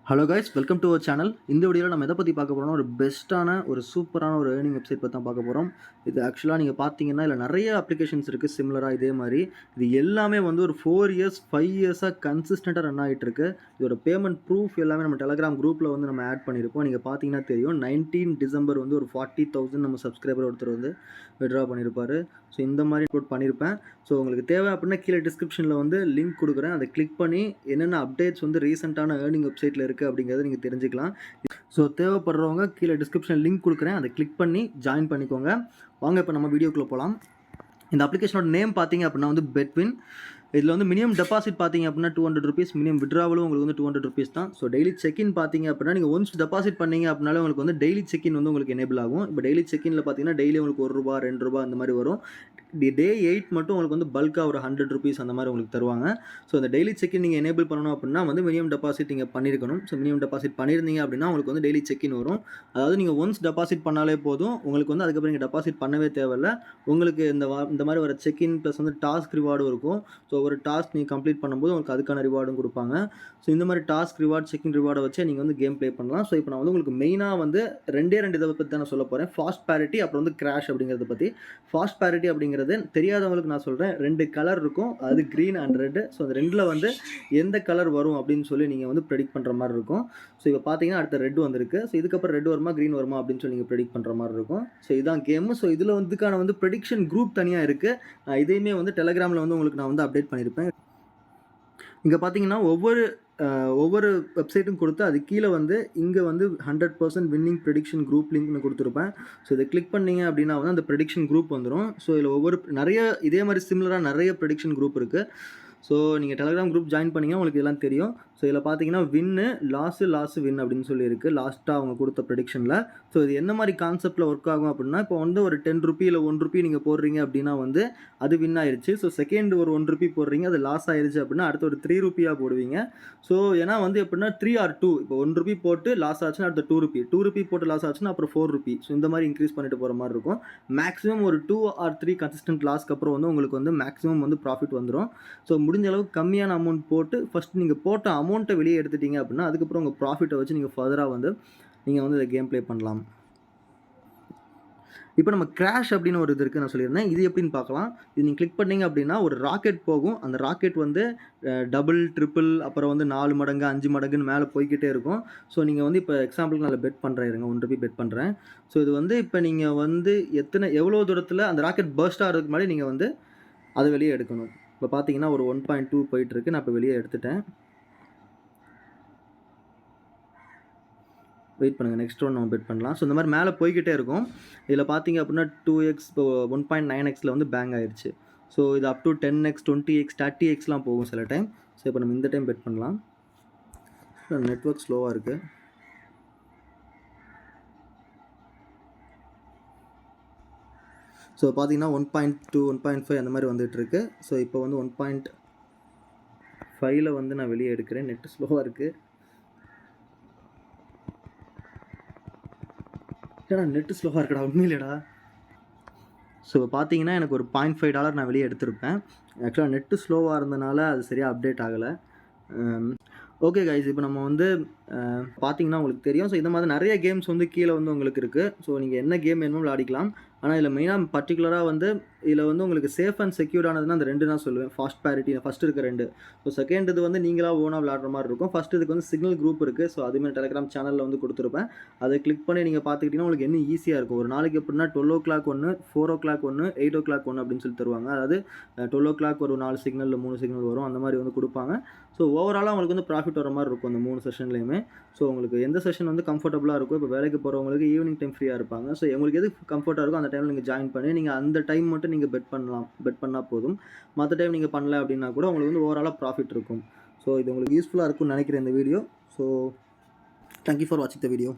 Hello guys, welcome to our channel. இந்த வீடியோவில் நம்ம எதை பற்றி பார்க்க போகிறோம்னா, ஒரு பெஸ்ட்டான ஒரு சூப்பரான ஒரு ஏர்னிங் வெப்சைட் பற்றி தான் பார்க்க போகிறோம். இது ஆக்சுவலாக நீங்கள் பார்த்தீங்கன்னா இதில் நிறைய அப்ளிகேஷன்ஸ் இருக்குது சிமிலராக இதே மாதிரி. இது எல்லாமே வந்து ஒரு 4 இயர்ஸ் 5 இயர்ஸாக கன்சிஸ்டண்ட்டாக ரன் ஆகிட்டு இருக்கு. இதோட பேமெண்ட் ப்ரூஃப் எல்லாமே நம்ம டெலகிராம் குரூப்பில் வந்து நம்ம ஆட் பண்ணியிருப்போம். நீங்கள் பார்த்தீங்கன்னா தெரியும், 19 டிசம்பர் வந்து ஒரு 40,000 நம்ம சப்ஸ்கிரைபர் ஒருத்தர் வந்து விட்ரா பண்ணியிருப்பார். ஸோ இந்த மாதிரி அப்லோட் பண்ணியிருப்பேன். ஸோ உங்களுக்கு தேவை அப்படின்னா கீழே டிஸ்கிரிப்ஷனில் வந்து லிங்க் கொடுக்குறேன். அதை கிளிக் பண்ணி என்னென்ன அப்டேட்ஸ் வந்து ரீசெண்டான ஏர்னிங் வெப்சைட்டில் இருக்குது அப்படிங்கிறத நீங்கள் தெரிஞ்சுக்கலாம். ஸோ தேவைப்படுறவங்க கீழே டிஸ்கிரிப்ஷனில் லிங்க் கொடுக்குறேன், அதை கிளிக் பண்ணி ஜாயின் பண்ணிக்கோங்க. வாங்க இப்போ நம்ம வீடியோக்குள்ளே போகலாம். இந்த அப்ளிகேஷனோட நேம் பார்த்தீங்க அப்படின்னா வந்து பெட்வின். இதில் வந்து மினிமம் டெபாசிட் பார்த்தீங்க அப்படின்னா 200 ருபீஸ், மினிமம் விட்ராவலும் உங்களுக்கு வந்து 200 ருபீஸ் தான். ஸோ டெய்லி செக்இன் பார்த்தீங்க அப்படின்னா நீங்கள் ஒன்ஸ் டெபாசிட் பண்ணீங்க அப்படின்னாலே உங்களுக்கு வந்து டெய்லி செக்இன் வந்து உங்களுக்கு எனேபிள் ஆகும். இப்போ டெய்லி செக்இனில் பார்த்தீங்கன்னா டெய்லி உங்களுக்கு ₹1 ₹2 அந்த மாதிரி வரும். டே 8 மட்டும் உங்களுக்கு வந்து பல்காக ஒரு 100 ருபீஸ் அந்த மாதிரி உங்களுக்கு தருவாங்க. ஸோ அந்த டெய்லி செக்இன் நீங்கள் எனேபிள் பண்ணணும் அப்படின்னா வந்து மினிமம் டெபாசிட் நீங்கள் பண்ணியிருக்கணும். ஸோ மினிமம் டெபாசிட் பண்ணியிருந்தீங்க அப்படின்னா உங்களுக்கு வந்து டெய்லி செக்இன் வரும். அதாவது நீங்கள் ஒன்ஸ் டெபாசிட் பண்ணாலே போதும், உங்களுக்கு வந்து அதுக்கப்புறம் நீங்கள் டெபாசிட் பண்ணவே தேவையில்ல. உங்களுக்கு இந்த மாதிரி வர செக்இன் ப்ளஸ் வந்து டாஸ்க் ரிவார்டும் இருக்கும். ஸோ ஒரு டாஸ்க் நீங்கள் கம்ப்ளீட் பண்ணும்போது உங்களுக்கு அதுக்கான ரிவார்டும் கொடுப்பாங்க. ஸோ இந்த மாதிரி டாஸ்க் ரிவார்ட் செக்இன் ரிவார்டை வச்சு நீங்கள் வந்து கேம் ப்ளே பண்ணலாம். ஸோ இப்போ நான் வந்து உங்களுக்கு மெயினாக வந்து ரெண்டே இதை பற்றி தான் நான் சொல்ல போகிறேன். ஃபாஸ்ட் பேரிட்டி அப்புறம் வந்து கிராஷ் அப்படிங்கிறத பற்றி. ஃபாஸ்ட் பேரிட்டி அப்படிங்கிறது தெரியாதவங்களுக்கு நான் சொல்கிறேன். 2 கலர் இருக்கும், அது க்ரீன் அண்ட் ரெட். ஸோ அந்த ரெண்டில் வந்து எந்த கலர் வரும் அப்படின்னு சொல்லி நீங்கள் வந்து ப்ரெடிக்ட் பண்ணுற மாதிரி இருக்கும். ஸோ இப்போ பார்த்தீங்கன்னா அடுத்த ரெட் வந்திருக்கு. ஸோ இதுக்கப்புறம் ரெட் வருமா க்ரீன் வருமா அப்படின்னு சொல்லி நீங்கள் ப்ரெடிக்ட் பண்ணுற மாதிரி இருக்கும். ஸோ இதுதான் கேமு. ஸோ இதில் வந்துக்கான வந்து ப்ரெடிக்ஷன் குரூப் தனியாக இருக்குது. இதையுமே வந்து டெலகிராமில் வந்து உங்களுக்கு நான் வந்து அப்டேட் பண்ணியிருப்பேன். இங்கே பார்த்தீங்கன்னா ஒவ்வொரு வெப்சைட்டும் கொடுத்து அது கீழே வந்து இங்கே வந்து 100% வின்னிங் ப்ரெடிக்ஷன் குரூப் லிங்க்னு கொடுத்துருப்பேன். ஸோ இதை கிளிக் பண்ணிங்க அப்படின்னா வந்து அந்த ப்ரெடிக்ஷன் குரூப் வந்துடும். ஸோ இதில் நிறைய இதே மாதிரி சிமிலராக நிறைய ப்ரெடிக்ஷன் குரூப் இருக்குது. ஸோ நீங்கள் டெலகிராம் குரூப் ஜாயின் பண்ணிங்கன்னா உங்களுக்கு இதெல்லாம் தெரியும். ஸோ இதில் பார்த்தீங்கன்னா வின்னு லாஸு வின் அப்படின்னு சொல்லியிருக்கு லாஸ்ட்டாக அவங்க கொடுத்த ப்ரெடிக்ஷனில். ஸோ இது என்ன மாதிரி கான்செப்ட்டில் ஒர்க் ஆகும் அப்படின்னா, இப்போ வந்து ஒரு ₹10 இல்லை ₹1 நீங்கள் போடுறீங்க அப்படின்னா வந்து அது வின் ஆயிடுச்சு. ஸோ செகண்ட் ஒரு ₹1 போடுறீங்க, அது லாஸ் ஆயிடுச்சு அப்படின்னா அடுத்து ஒரு ₹3 போடுவீங்க. ஸோ ஏன்னா வந்து எப்படின்னா 3 or 2, இப்போ ₹1 போட்டு லாஸ் ஆச்சுன்னா அடுத்த ₹2 போட்டு லாஸ் ஆச்சுன்னா அப்புறம் ₹4. ஸோ இந்த மாதிரி இன்க்ரீஸ் பண்ணிட்டு போகிற மாதிரி இருக்கும். மேக்ஸிமம் ஒரு 2 or 3 கன்சிஸ்டன்ட் லாஸ்க்கு அப்புறம் வந்து உங்களுக்கு வந்து மேக்ஸிமம் வந்து ப்ராஃபிட் வந்துடும். ஸோ முடிஞ்ச அளவுக்கு கம்மியான அமௌண்ட் போட்டு ஃபஸ்ட் நீங்கள் போட்ட அமௌண்ட்டை வெளியே எடுத்துட்டீங்க அப்படின்னா அதுக்கப்புறம் உங்கள் ப்ராஃபிட்டை வச்சு நீங்கள் ஃபர்தராக வந்து நீங்கள் வந்து இதை கேம் ப்ளே பண்ணலாம். இப்போ நம்ம கிராஷ் அப்படின்னு ஒரு இது இருக்குது நான் சொல்லியிருந்தேன். இது எப்படின்னு பார்க்கலாம். இது நீங்கள் கிளிக் பண்ணிங்க அப்படின்னா ஒரு ராக்கெட் போகும். அந்த ராக்கெட் வந்து டபுள் ட்ரிபிள் அப்புறம் வந்து 4 மடங்கு 5 மடங்குன்னு மேலே போய்கிட்டே இருக்கும். ஸோ நீங்கள் வந்து இப்போ எக்ஸாம்பிளுக்கு நான் பெட் பண்ணுறேன், இருங்க ₹1 பெட் பண்ணுறேன். ஸோ இது வந்து இப்போ நீங்கள் வந்து எவ்வளோ தூரத்தில் அந்த ராக்கெட் பர்ஸ்ட் ஆகிறதுக்கு முன்னாடி நீங்கள் வந்து அதை வெளியே எடுக்கணும். இப்போ பார்த்தீங்கன்னா ஒரு 1.2 போயிட்டுருக்கு. நான் இப்போ வெளியே எடுத்துட்டேன். வெயிட் பண்ணுங்கள், நெக்ஸ்ட் ஒன் நம்ம பெட் பண்ணலாம். ஸோ இந்த மாதிரி மேலே போய்கிட்டே இருக்கும். இதில் பார்த்தீங்க அப்படின்னா 2x இப்போ 1.9xல வந்து பேங்க் ஆயிடுச்சு. ஸோ இது அப் டு 10x 20x 30xலாம் போகும் சில டைம். ஸோ இப்போ நம்ம இந்த டைம் பெட் பண்ணலாம். நெட்வொர்க் ஸ்லோவாக இருக்குது. ஸோ பார்த்தீங்கன்னா 1.2 1.5 அந்த மாதிரி வந்துட்டுருக்கு. ஸோ இப்போ வந்து 1.5ல வந்து நான் வெளியே எடுக்கிறேன். நெட்டு ஸ்லோவாக இருக்குது. ஏடா நெட்டு ஸ்லோவாக இருக்குடா, உண்மையிலேடா. ஸோ பார்த்தீங்கன்னா எனக்கு ஒரு $0.5 நான் வெளியே எடுத்திருப்பேன். ஆக்சுவலாக நெட்டு ஸ்லோவாக இருந்தனால அது சரியாக அப்டேட் ஆகலை. ஓகே கைஸ், இப்போ நம்ம வந்து பார்த்தீங்கன்னா உங்களுக்கு தெரியும். ஸோ இந்த மாதிரி நிறைய கேம்ஸ் வந்து கீழே வந்து உங்களுக்கு இருக்குது. ஸோ நீங்கள் என்ன கேம் வேணுமோ விளையாடிக்கலாம். ஆனால் இதில் மெயினாக பர்டிகுலராக வந்து இதில் வந்து உங்களுக்கு சேஃப் அண்ட் செக்யூர்டானதுன்னா அந்த 2 தான் சொல்லுவேன். ஃபாஸ்ட் பேரிட்டி ஃபஸ்ட்டு இருக்க 2. ஸோ செகண்ட் இது வந்து நீங்களாக ஓனாக விளையாடுற மாதிரி இருக்கும். ஃபஸ்ட்டு இதுக்கு வந்து சிக்னல் குரூப் இருக்குது. ஸோ அதுமாதிரி டெலகிராம் சேனலில் வந்து கொடுத்துருப்பேன். அதை கிளிக் பண்ணி நீங்கள் பார்த்துக்கிட்டிங்கன்னா உங்களுக்கு என்ன ஈஸியாக இருக்கும். ஒரு நாளைக்கு எப்படின்னா 12 o'clock ஒன்று, 4 o'clock ஒன்று, 8 o'clock ஒன்று அப்படின்னு சொல்லி தருவாங்க. அதாவது 12 o'clock ஒரு 4 சிக்னல் இல்லை 3 சிக்னல் வரும். அந்த மாதிரி வந்து கொடுப்பாங்க. ஸோ ஓவராலாக உங்களுக்கு வந்து ப்ராஃபிட் வர மாதிரி இருக்கும் அந்த 3 செஷன்லேயுமே. ஸோ உங்களுக்கு எந்த செஷன் வந்து கம்ஃபர்டபுளாக இருக்கும். இப்போ வேலைக்கு போகிறவங்களுக்கு ஈவினிங் டைம் ஃப்ரீயாக இருப்பாங்க. ஸோ உங்களுக்கு எது கம்ஃபர்ட்டாக இருக்கும் அந்த டைமில் நீங்கள் ஜாயின் பண்ணி நீங்கள் அந்த டைம் மட்டும் நீங்கள் பெட் பண்ணால் போதும். மற்ற டைம் நீங்கள் பண்ணல அப்படின்னா கூட உங்களுக்கு வந்து ஓவராலாக ப்ராஃபிட் இருக்கும். ஸோ இது உங்களுக்கு யூஸ்ஃபுல்லாக இருக்கும்னு நினைக்கிறேன் இந்த வீடியோ. ஸோ தேங்க்யூ ஃபார் வாட்சிங் த வீடியோ.